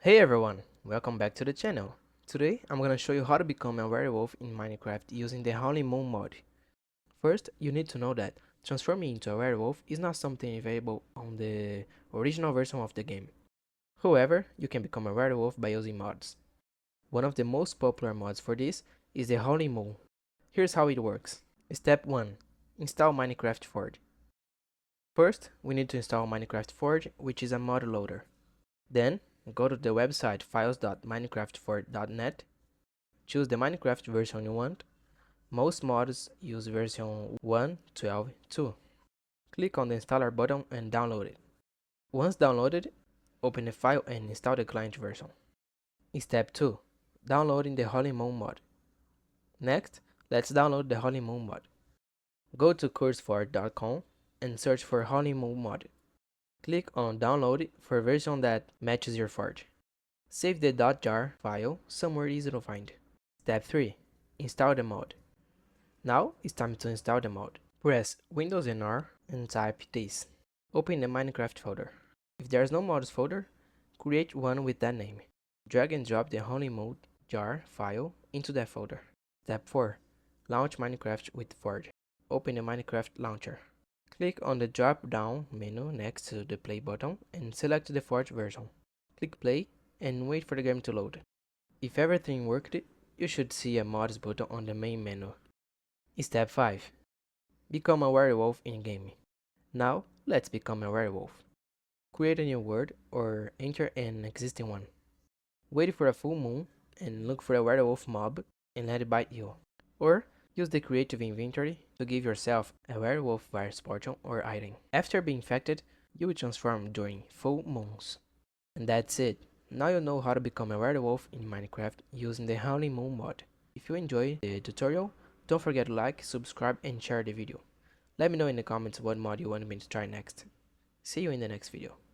Hey everyone, welcome back to the channel. Today I'm gonna show you how to become a werewolf in Minecraft using the Holy Moon mod. First, you need to know that transforming into a werewolf is not something available on the original version of the game. However, you can become a werewolf by using mods. One of the most popular mods for this is the Holy Moon. Here's how it works. Step 1. Install Minecraft Forge. First, we need to install Minecraft Forge, which is a mod loader. Then, go to the website files.minecraftforge.net, choose the Minecraft version you want. Most mods use version 1.12.2. Click on the installer button and download it. Once downloaded, open the file and install the client version. Step 2. Downloading the Holy Moon mod. Next, let's download the Holy Moon mod. Go to curseforge.com and search for Holy Moon mod. Click on download for a version that matches your forge. Save the .jar file somewhere easy to find. Step 3. Install the mod. Now it's time to install the mod. Press Windows and R and type this. Open the Minecraft folder. If there's no mods folder, create one with that name. Drag and drop the Holy Moon jar file into that folder. Step 4. Launch Minecraft with Forge. Open the Minecraft launcher. Click on the drop-down menu next to the play button and select the Forge version. Click play and wait for the game to load. If everything worked, you should see a mods button on the main menu. Step 5. Become a werewolf in-game. Now, let's become a werewolf. Create a new world or enter an existing one. Wait for a full moon and look for a werewolf mob and let it bite you. Or use the creative inventory to give yourself a werewolf virus potion or item. After being infected, you will transform during full moons. And that's it. Now you know how to become a werewolf in Minecraft using the Holy Moon mod. If you enjoyed the tutorial, don't forget to like, subscribe and share the video. Let me know in the comments what mod you want me to try next. See you in the next video.